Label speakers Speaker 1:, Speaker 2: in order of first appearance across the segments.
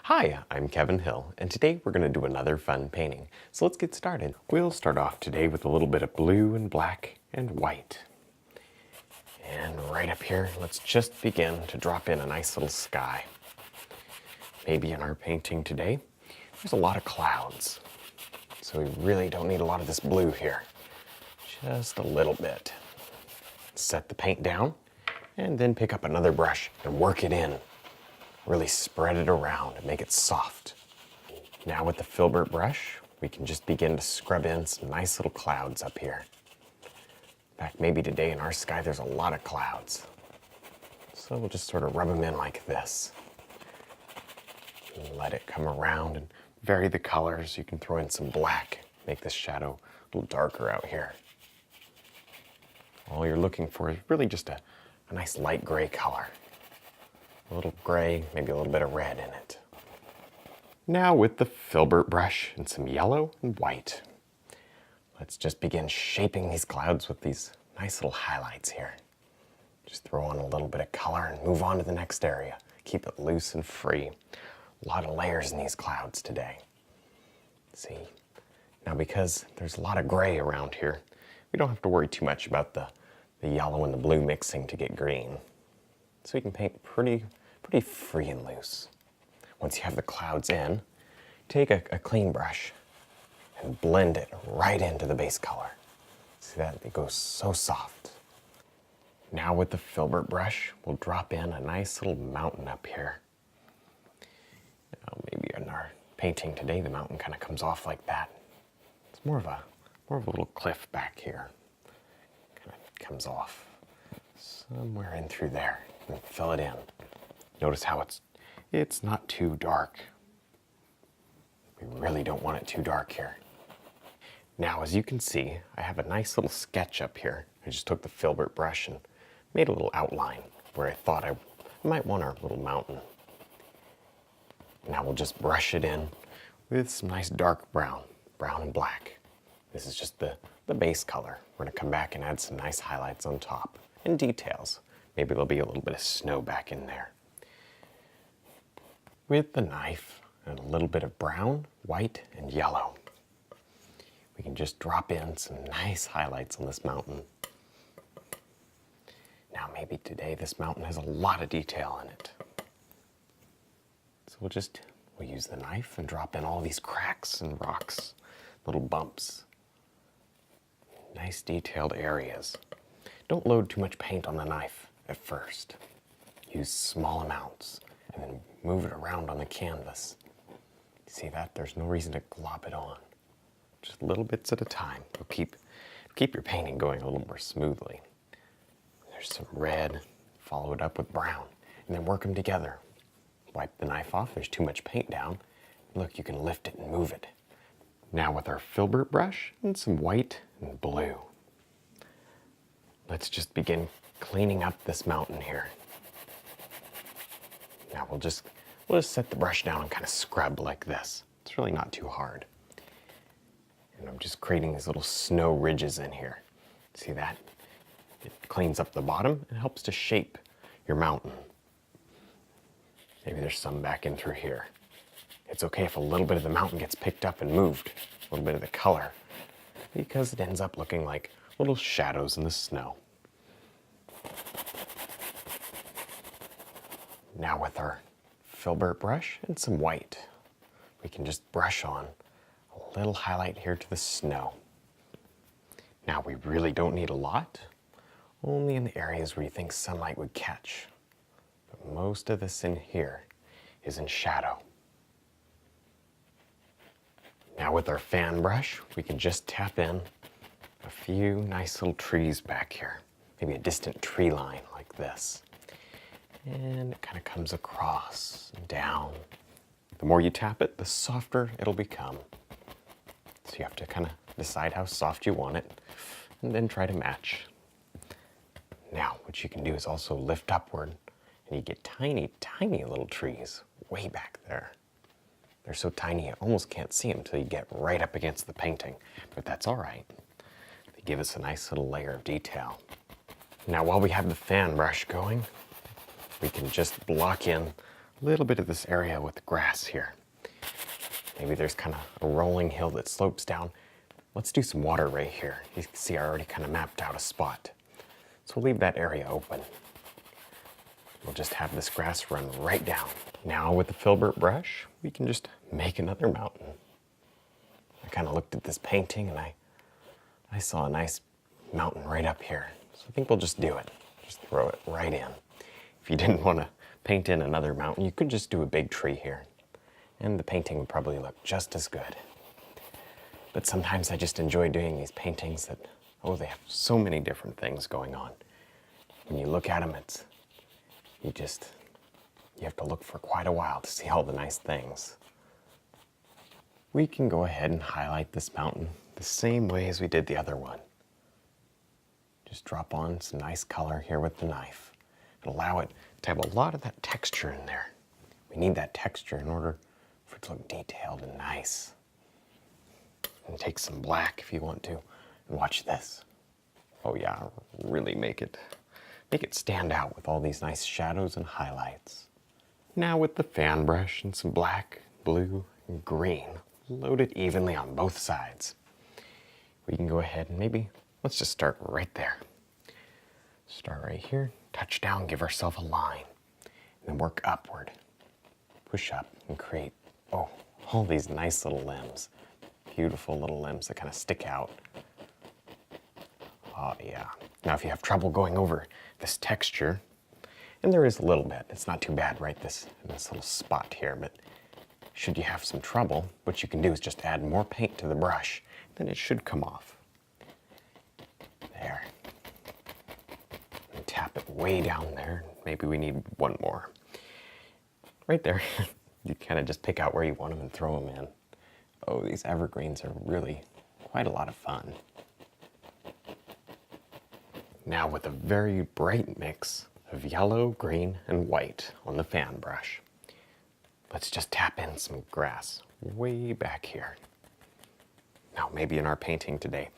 Speaker 1: Hi, I'm Kevin Hill, and today we're going to do another fun painting. So let's get started. We'll start off today with a little bit of blue and black and white. And right up here, let's just begin to drop in a nice little sky. Maybe in our painting today, there's a lot of clouds. So we really don't need a lot of this blue here. Just a little bit. Set the paint down, and then pick up another brush and work it in. Really spread it around and make it soft. Now with the filbert brush, we can just begin to scrub in some nice little clouds up here. In fact, maybe today in our sky there's a lot of clouds. So we'll just sort of rub them in like this. And let it come around and vary the colors. You can throw in some black, make this shadow a little darker out here. All you're looking for is really just a nice light gray color. A little gray, maybe a little bit of red in it. Now with the filbert brush and some yellow and white, let's just begin shaping these clouds with these nice little highlights here. Just throw on a little bit of color and move on to the next area. Keep it loose and free. A lot of layers in these clouds today. See? Now because there's a lot of gray around here, we don't have to worry too much about the yellow and the blue mixing to get green. So you can paint pretty free and loose. Once you have the clouds in, take a clean brush and blend it right into the base color. See that? It goes so soft. Now with the filbert brush, we'll drop in a nice little mountain up here. Now maybe in our painting today, the mountain kind of comes off like that. It's more of a little cliff back here. Kind of comes off somewhere in through there. And fill it in. Notice how it's not too dark. We really don't want it too dark here. Now, as you can see, I have a nice little sketch up here. I just took the filbert brush and made a little outline where I thought I might want our little mountain. Now we'll just brush it in with some nice dark brown and black. This is just the base color. We're gonna come back and add some nice highlights on top and details. Maybe there'll be a little bit of snow back in there. With the knife and a little bit of brown, white, and yellow, we can just drop in some nice highlights on this mountain. Now maybe today this mountain has a lot of detail in it. So we'll use the knife and drop in all these cracks and rocks, little bumps. Nice detailed areas. Don't load too much paint on the knife at first. Use small amounts and then move it around on the canvas. See that? There's no reason to glop it on. Just little bits at a time. It'll keep your painting going a little more smoothly. There's some red, follow it up with brown, and then work them together. Wipe the knife off, there's too much paint down. Look, you can lift it and move it. Now with our filbert brush and some white and blue, let's just begin cleaning up this mountain here. Now we'll just set the brush down and kind of scrub like this. It's really not too hard. And I'm just creating these little snow ridges in here. See that? It cleans up the bottom and helps to shape your mountain. Maybe there's some back in through here. It's okay if a little bit of the mountain gets picked up and moved, a little bit of the color, because it ends up looking like little shadows in the snow. Now with our filbert brush and some white, we can just brush on a little highlight here to the snow. Now we really don't need a lot, only in the areas where you think sunlight would catch. But most of this in here is in shadow. Now with our fan brush, we can just tap in a few nice little trees back here. Maybe a distant tree line like this. And it kind of comes across and down. The more you tap it, the softer it'll become. So you have to kind of decide how soft you want it and then try to match. Now, what you can do is also lift upward and you get tiny, tiny little trees way back there. They're so tiny you almost can't see them until you get right up against the painting, but that's all right. They give us a nice little layer of detail. Now while we have the fan brush going, we can just block in a little bit of this area with grass here. Maybe there's kind of a rolling hill that slopes down. Let's do some water right here. You can see I already kind of mapped out a spot. So we'll leave that area open. We'll just have this grass run right down. Now with the filbert brush, we can just make another mountain. I kind of looked at this painting and I saw a nice mountain right up here. So I think we'll just do it. Just throw it right in. If you didn't want to paint in another mountain, you could just do a big tree here. And the painting would probably look just as good. But sometimes I just enjoy doing these paintings that, oh, they have so many different things going on. When you look at them, you have to look for quite a while to see all the nice things. We can go ahead and highlight this mountain the same way as we did the other one. Just drop on some nice color here with the knife and allow it to have a lot of that texture in there. We need that texture in order for it to look detailed and nice. And take some black if you want to, and watch this. Oh yeah, really make it stand out with all these nice shadows and highlights. Now with the fan brush and some black, blue, and green, load it evenly on both sides. We can go ahead and let's just start right there. Start right here, touch down, give ourselves a line, and then work upward. Push up and create, all these nice little limbs. Beautiful little limbs that kind of stick out. Oh yeah. Now if you have trouble going over this texture, and there is a little bit, it's not too bad right in this little spot here, but should you have some trouble, what you can do is just add more paint to the brush, then it should come off. There. And tap it way down there. Maybe we need one more. Right there. You kind of just pick out where you want them and throw them in. Oh, these evergreens are really quite a lot of fun. Now with a very bright mix of yellow, green, and white on the fan brush, let's just tap in some grass way back here. Now maybe in our painting today,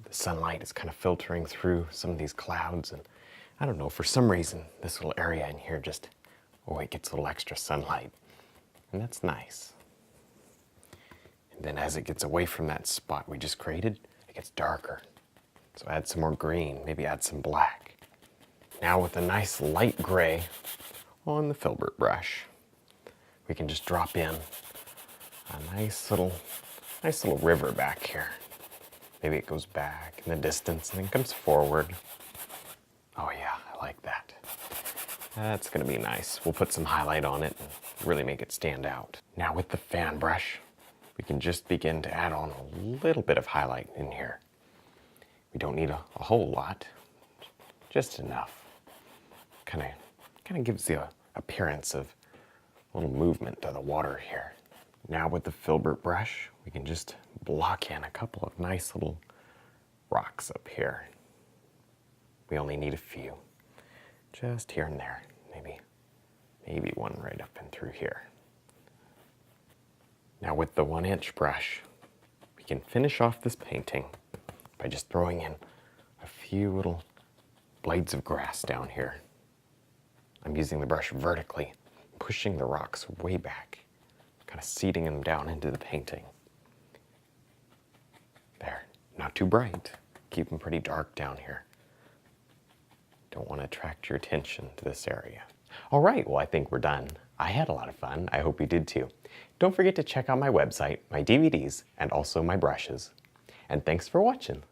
Speaker 1: the sunlight is kind of filtering through some of these clouds, and I don't know, for some reason, this little area in here just, it gets a little extra sunlight, and that's nice. And then as it gets away from that spot we just created, it gets darker. So add some more green, maybe add some black. Now with a nice light gray on the filbert brush, we can just drop in a nice little river back here. Maybe it goes back in the distance and then comes forward. Oh yeah, I like that. That's gonna be nice. We'll put some highlight on it and really make it stand out. Now with the fan brush, we can just begin to add on a little bit of highlight in here. We don't need a whole lot, just enough. Kind of gives the appearance of a little movement to the water here. Now with the filbert brush, we can just block in a couple of nice little rocks up here. We only need a few, just here and there. Maybe one right up and through here. Now with the 1-inch brush, we can finish off this painting by just throwing in a few little blades of grass down here. I'm using the brush vertically, pushing the rocks way back, kind of seeding them down into the painting. There, not too bright. Keep them pretty dark down here. Don't want to attract your attention to this area. All right, well, I think we're done. I had a lot of fun. I hope you did too. Don't forget to check out my website, my DVDs, and also my brushes. And thanks for watching.